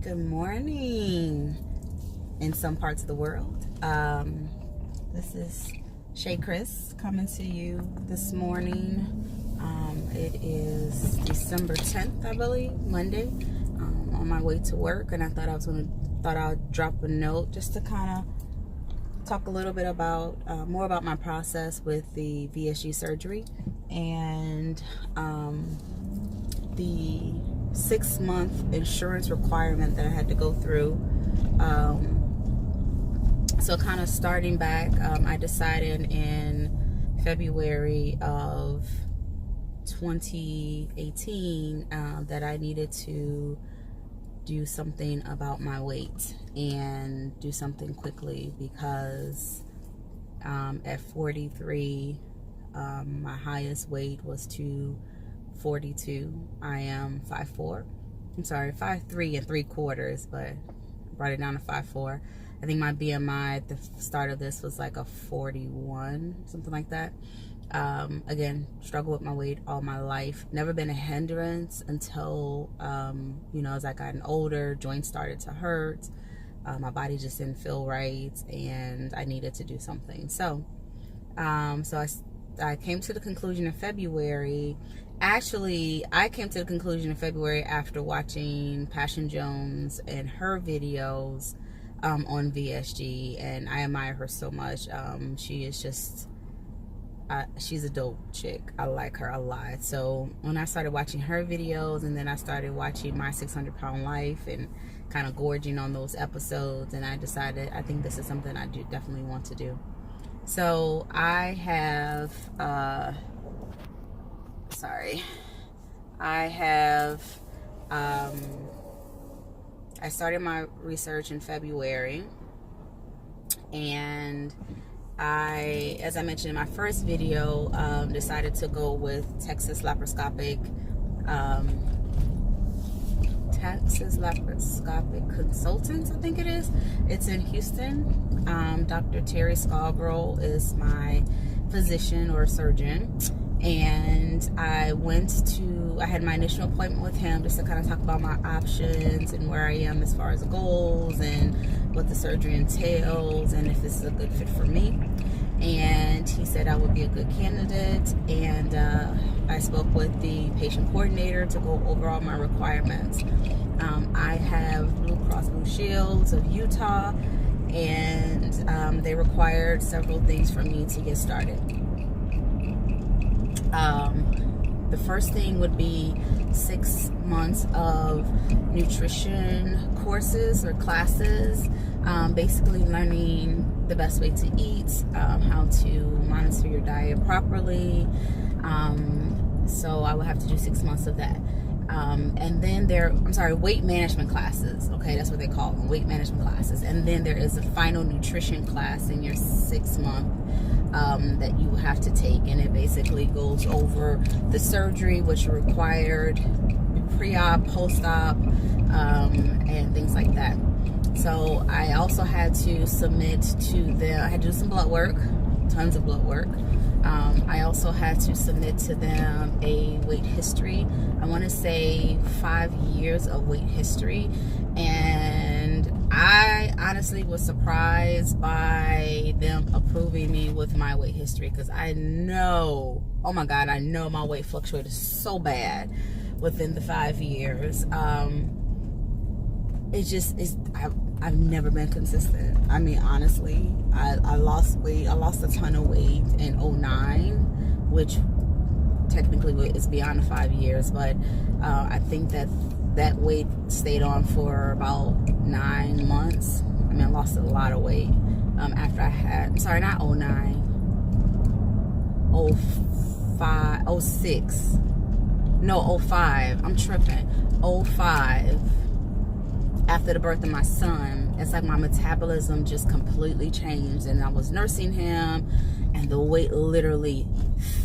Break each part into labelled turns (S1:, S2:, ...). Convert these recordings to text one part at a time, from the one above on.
S1: Good morning in some parts of the world. This is Shay Chris coming to you this morning. It is December 10th, I believe, Monday. On my way to work, and I thought I'd drop a note just to kind of talk a little bit about more about my process with the VSG surgery and the 6-month insurance requirement that I had to go through. So kind of starting back, I decided in February of 2018 that I needed to do something about my weight and do something quickly, because at 43, my highest weight was 242. I am 5'4". I'm sorry, 5'3" and 3/4, but I brought it down to 5'4". I think my BMI at the start of this was like a 41, something like that. Again, struggle with my weight all my life. Never been a hindrance until, as I gotten older, joints started to hurt. My body just didn't feel right, and I needed to do something. So I came to the conclusion in February. Actually, I came to the conclusion in February after watching Passion Jones and her videos on VSG, and I admire her so much. She is just... she's a dope chick. I like her a lot. So when I started watching her videos, and then I started watching My 600-Pound Life and kind of gorging on those episodes, and I decided I think this is something I do definitely want to do. So I have I started my research in February, and as I mentioned in my first video, decided to go with Texas Laparoscopic Consultants, I think it is. It's in Houston. Dr. Terry Scarborough is my physician or surgeon, and I had my initial appointment with him just to kind of talk about my options and where I am as far as goals and what the surgery entails and if this is a good fit for me. And he said I would be a good candidate, and I spoke with the patient coordinator to go over all my requirements. I have Blue Cross Blue Shields of Utah, and they required several things for me to get started. The first thing would be 6 months of nutrition courses or classes, basically learning the best way to eat, how to monitor your diet properly. So I would have to do 6 months of that. And then weight management classes. Okay, that's what they call them, weight management classes. And then there is a final nutrition class in your 6 month that you will have to take, and it basically goes over the surgery, which are required, pre-op, post-op, and things like that. So I also had to submit to them. I had to do some blood work, tons of blood work. I also had to submit to them a weight history. I want to say 5 years of weight history, and I honestly was surprised by them approving me with my weight history, because I know, oh my God, I know my weight fluctuated so bad within the 5 years. I've never been consistent. I mean, honestly, I lost weight. I lost a ton of weight in 2009, which technically is beyond the 5 years, but I think that weight stayed on for about 9 months. I mean, I lost a lot of weight after I had, I'm sorry, not 2009, 05, 06. No, 05. I'm tripping. 05. After the birth of my son, it's like my metabolism just completely changed, and I was nursing him, and the weight literally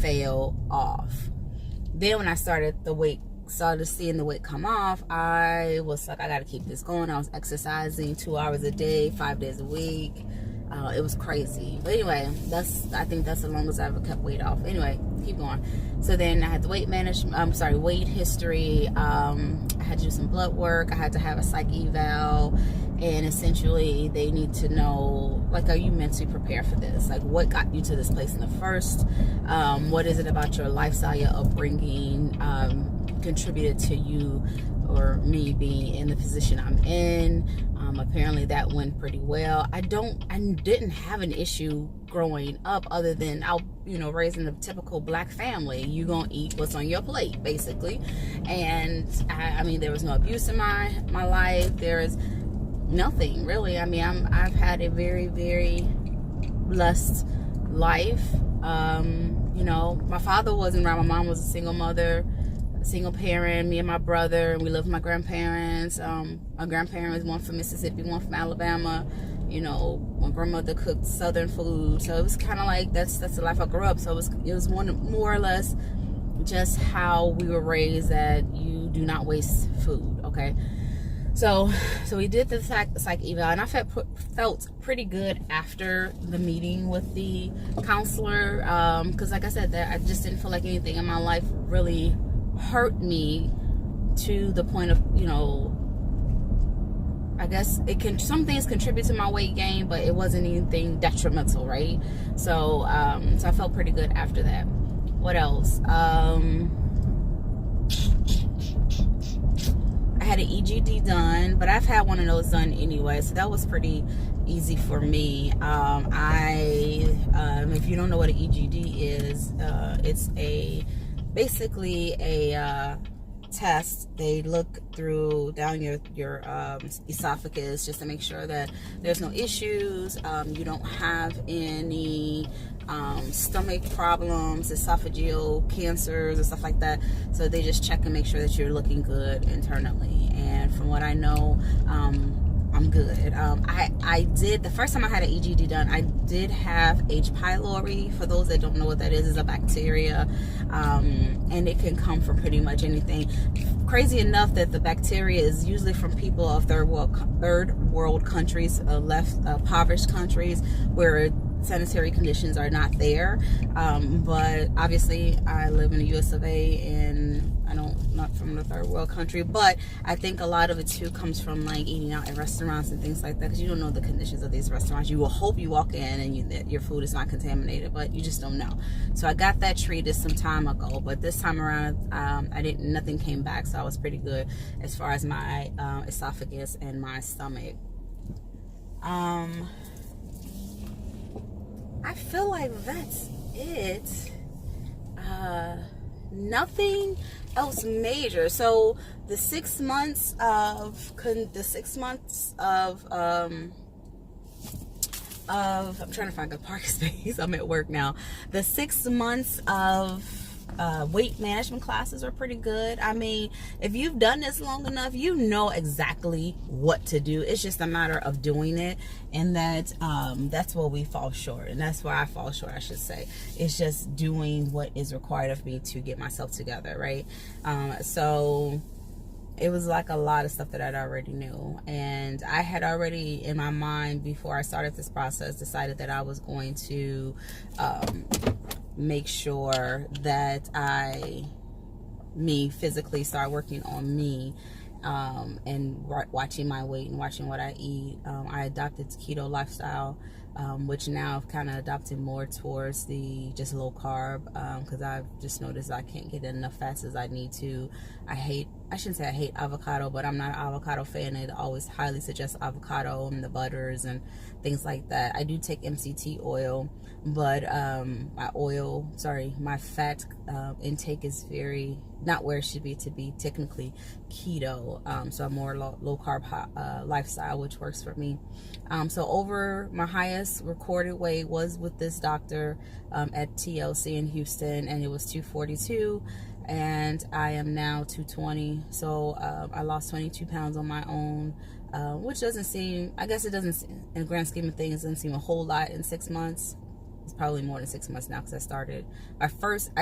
S1: fell off. Then when I started seeing the weight come off, I was like, I gotta keep this going. I was exercising 2 hours a day, 5 days a week. It was crazy. But anyway, I think that's the longest I ever kept weight off. Anyway, keep going. So then I had the weight history. I had to do some blood work. I had to have a psych eval. And essentially, they need to know, like, are you mentally prepared for this? Like, what got you to this place in the first? What is it about your lifestyle, your upbringing, contributed to you or me being in the position I'm in? Apparently that went pretty well. I didn't have an issue growing up, other than raised in a typical black family. You gonna eat what's on your plate, basically. And I mean, there was no abuse in my life. There is nothing really. I mean, I've had a very, very blessed life. My father wasn't around. My mom was a single mother, single parent, me and my brother, and we lived with my grandparents. My grandparents, one from Mississippi, one from Alabama. My grandmother cooked Southern food, so it was kind of like that's the life I grew up. So it was more or less just how we were raised, that you do not waste food. Okay, so we did the psych eval, and I felt pretty good after the meeting with the counselor, because like I said, that I just didn't feel like anything in my life really hurt me to the point of, I guess some things contribute to my weight gain, but it wasn't anything detrimental, right? So I felt pretty good after that. What else? I had an EGD done, but I've had one of those done anyway, so that was pretty easy for me. If you don't know what an EGD is, it's basically a test. They look down your esophagus just to make sure that there's no issues, you don't have any stomach problems, esophageal cancers and stuff like that. So they just check and make sure that you're looking good internally, and from what I know, I'm good. I did, the first time I had an EGD done, I did have H. pylori. For those that don't know what that is a bacteria, and it can come from pretty much anything. Crazy enough that the bacteria is usually from people of third world countries, impoverished countries, where sanitary conditions are not there. But obviously I live in the US of A, and not from the third world country, but I think a lot of it too comes from like eating out at restaurants and things like that, because you don't know the conditions of these restaurants. You will hope you walk in and that your food is not contaminated, but you just don't know. So I got that treated some time ago, but this time around nothing came back, so I was pretty good as far as my esophagus and my stomach. I feel like that's it. Nothing else major. So the 6 months of I'm trying to find a parking space. I'm at work now. The 6 months of weight management classes are pretty good. I mean, if you've done this long enough, you know exactly what to do. It's just a matter of doing it, and that's where we fall short, and that's where I fall short, I should say. It's just doing what is required of me to get myself together, right? So it was like a lot of stuff that I'd already knew, and I had already in my mind, before I started this process, decided that I was going to make sure that me physically start working on me, and watching my weight and watching what I eat. I adopted the keto lifestyle, which now I've kind of adopted more towards the just low carb, because I've just noticed I can't get enough fats as I need to. I shouldn't say I hate avocado, but I'm not an avocado fan. It always highly suggests avocado and the butters and things like that. I do take MCT oil, but my fat intake is very not where it should be to be technically keto. So I'm more low carb lifestyle, which works for me. So over my highest recorded weight was with this doctor at TLC in Houston, and it was 242, and I am now 220. So I lost 22 pounds on my own, which doesn't seem, I guess it doesn't, in the grand scheme of things, doesn't seem a whole lot in 6 months. It's probably more than 6 months now, because I started my first,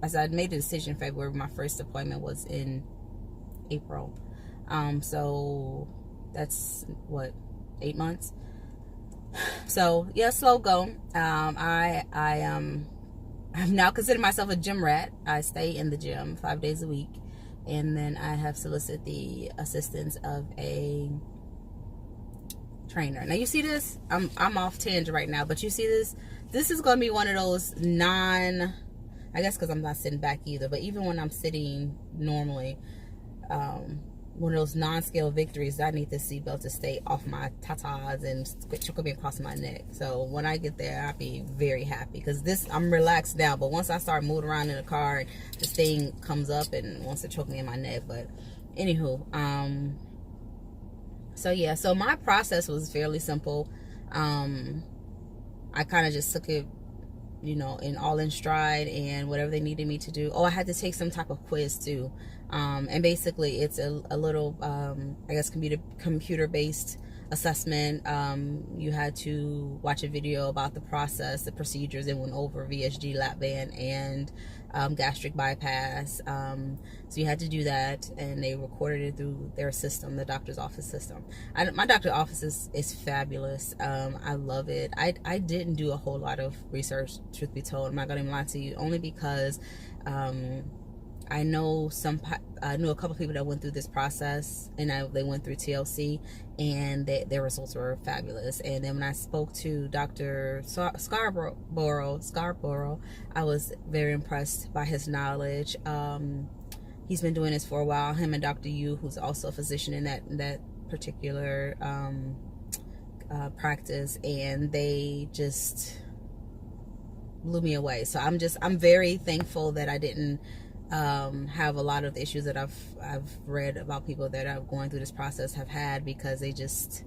S1: as I made the decision in February, my first appointment was in April. So that's what, 8 months. So yeah, slow go. I've now considered myself a gym rat. I stay in the gym 5 days a week, and then I have solicited the assistance of a trainer. Now you see this? I'm off tangent right now, but you see this? This is going to be one of those I guess because I'm not sitting back either, but even when I'm sitting normally, one of those non-scale victories, I need the seatbelt to stay off my tatas and quit me across my neck. So when I get there, I'll be very happy, because I'm relaxed now, but once I start moving around in the car, this thing comes up and wants to choke me in my neck. But anywho, so yeah, so my process was fairly simple. I kind of just took it, in stride, and whatever they needed me to do. Oh, I had to take some type of quiz too. And basically it's a little, I guess, computer-based assessment. You had to watch a video about the process, the procedures. It went over VSG, lap band, and gastric bypass. So you had to do that, and they recorded it through their system, the doctor's office system. My doctor's office is fabulous. I love it. I didn't do a whole lot of research, truth be told. I'm not gonna lie to you, only because I know a couple people that went through this process, and they went through TLC, and their results were fabulous. And then when I spoke to Dr. Scarborough, I was very impressed by his knowledge. He's been doing this for a while. Him and Dr. Yu, who's also a physician in that particular practice, and they just blew me away. So I'm very thankful that I didn't have a lot of the issues that I've read about people that are going through this process have had, because they just,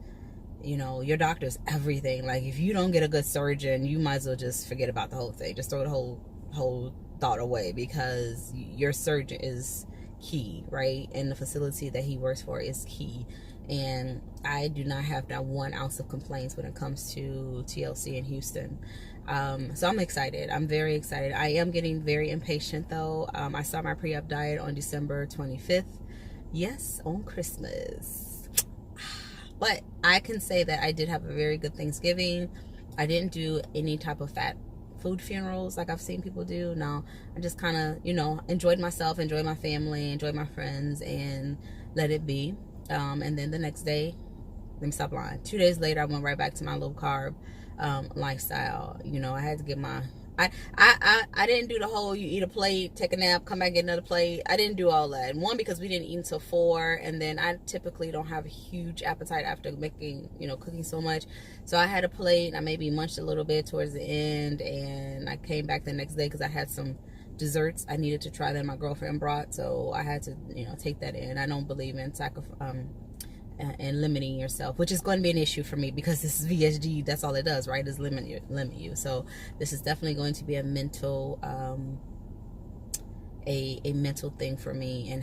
S1: your doctor's everything. Like, if you don't get a good surgeon, you might as well just forget about the whole thing. Just throw the whole thought away, because your surgeon is key, right? And the facility that he works for is key. And I do not have that 1 ounce of complaints when it comes to TLC in Houston. So I'm excited. I'm very excited. I am getting very impatient though. I start my pre-op diet on December 25th. Yes, on Christmas. But I can say that I did have a very good Thanksgiving. I didn't do any type of fat food funerals like I've seen people do. No, I just kind of, enjoyed myself, enjoyed my family, enjoyed my friends, and let it be. And then the next day, let me stop lying. 2 days later, I went right back to my low carb lifestyle. I had to get my, I didn't do the whole, you eat a plate, take a nap, come back, get another plate. I didn't do all that. One, because we didn't eat until 4, and then I typically don't have a huge appetite after making, cooking so much. So I had a plate, I maybe munched a little bit towards the end, and I came back the next day because I had some desserts I needed to try that my girlfriend brought. So I had to, take that in. I don't believe in and limiting yourself, which is going to be an issue for me, because this is VSG. That's all it does, right? Is limit you. So this is definitely going to be a mental a mental thing for me, and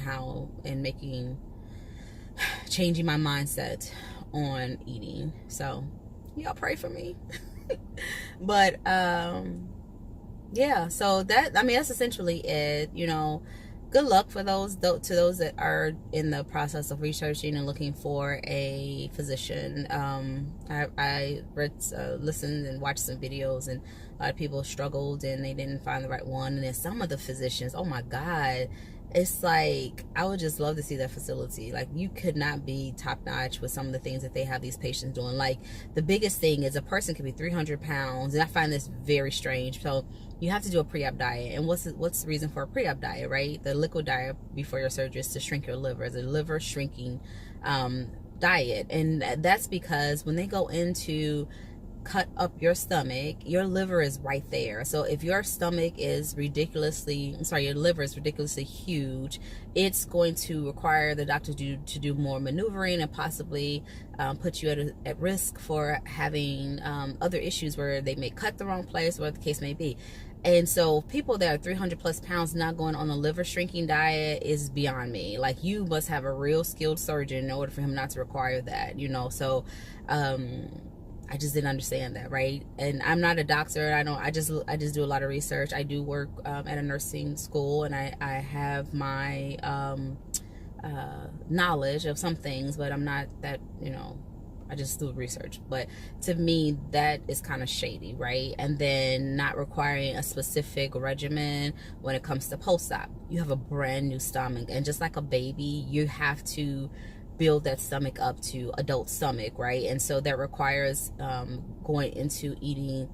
S1: changing my mindset on eating. So y'all pray for me. But yeah, so that's essentially it. Good luck for those that are in the process of researching and looking for a physician. I read, listened, and watched some videos, and a lot of people struggled and they didn't find the right one. And then some of the physicians, oh my God, it's like, I would just love to see that facility. Like, you could not be top notch with some of the things that they have these patients doing. Like, the biggest thing is a person could be 300 pounds, and I find this very strange. So you have to do a pre-op diet. And what's the reason for a pre-op diet, right? The liquid diet before your surgery is to shrink your liver. It's a liver shrinking diet. And that's because when they go into cut up your stomach, your liver is right there. So if your stomach is your liver is ridiculously huge, it's going to require the doctor to do more maneuvering, and possibly put you at risk for having other issues where they may cut the wrong place, whatever the case may be. And so people that are 300 plus pounds not going on a liver shrinking diet is beyond me. Like, you must have a real skilled surgeon in order for him not to require that, so I just didn't understand that, right? And I'm not a doctor. I just do a lot of research. I do work at a nursing school, and I have my knowledge of some things, but I'm not that, I just do research. But to me, that is kind of shady, right? And then not requiring a specific regimen when it comes to post-op. You have a brand new stomach, and just like a baby, you have to build that stomach up to adult stomach, right? And so that requires going into eating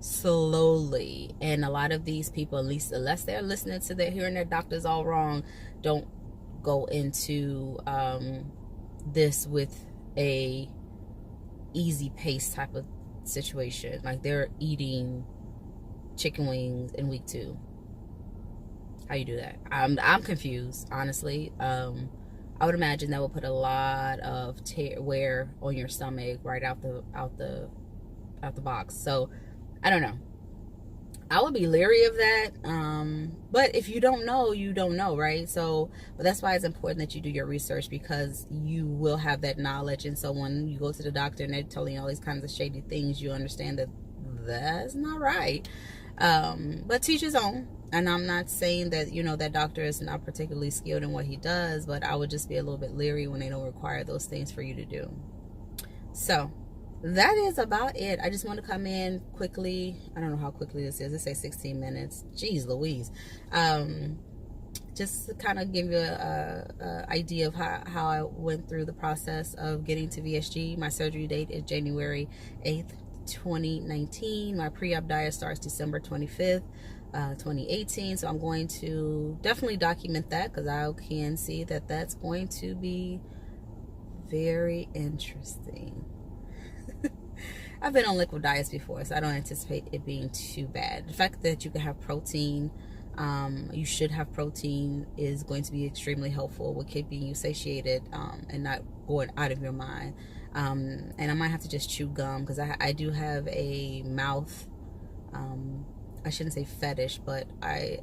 S1: slowly. And a lot of these people, at least unless they're listening to their hearing their doctors all wrong, don't go into this with a easy pace type of situation. Like they're eating chicken wings in week 2. How you do that? I'm confused, honestly. I would imagine that would put a lot of wear on your stomach right out the box. So I don't know. I would be leery of that. But if you don't know, you don't know, right? So, but that's why it's important that you do your research, because you will have that knowledge. And so when you go to the doctor and they're telling you all these kinds of shady things, you understand that that's not right. But teach his own. And I'm not saying that, you know, that doctor is not particularly skilled in what he does, but I would just be a little bit leery when they don't require those things for you to do. So that is about it. I just want to come in quickly. I don't know how quickly this is. It says 16 minutes. Jeez Louise. Just to kind of give you a idea of how I went through the process of getting to VSG. My surgery date is January 8th, 2019. My pre-op diet starts December 25th, 2018. So I'm going to definitely document that, because I can see that that's going to be very interesting. I've been on liquid diets before, so I don't anticipate it being too bad. The fact that you can have protein, you should have protein, is going to be extremely helpful with keeping you satiated and not going out of your mind. And I might have to just chew gum, because I do have a mouth, I shouldn't say fetish, but I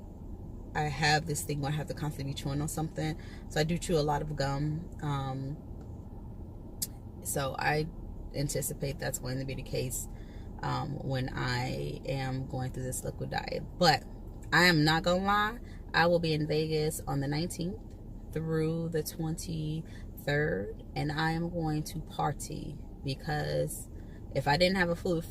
S1: have this thing where I have to constantly be chewing on something. So I do chew a lot of gum. So I anticipate that's going to be the case when I am going through this liquid diet. But I am not gonna lie, I will be in Vegas on the 19th through the 23rd, and I am going to party, because if I didn't have a food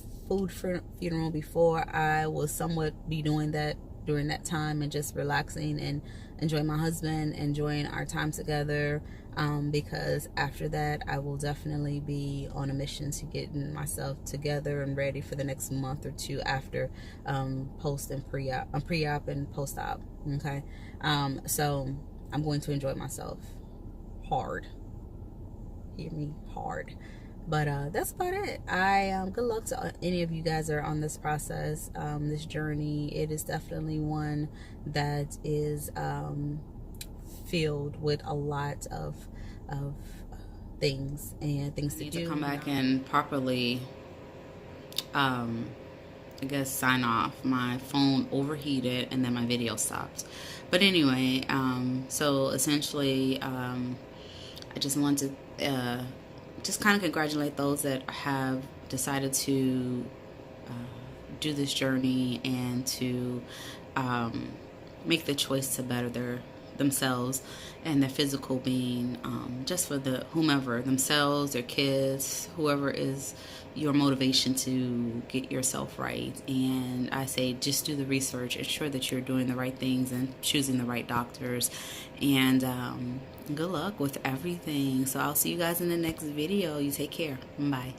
S1: funeral before, I will somewhat be doing that during that time, and just relaxing and enjoying my husband, enjoying our time together, because after that I will definitely be on a mission to getting myself together and ready for the next month or two after post and pre-op and post-op. Okay, so I'm going to enjoy myself hard. Hear me, hard. But that's about it. Good luck to any of you guys that are on this process, this journey. It is definitely one that is filled with a lot of things and things to do. I need to come back and properly, I guess, sign off. My phone overheated and then my video stopped. But anyway, so essentially, I just want to just kind of congratulate those that have decided to do this journey and to make the choice to better themselves and their physical being, just for the whomever, themselves, their kids, whoever is your motivation to get yourself right. And I say just do the research, ensure that you're doing the right things and choosing the right doctors, and good luck with everything. So I'll see you guys in the next video. You take care. Bye.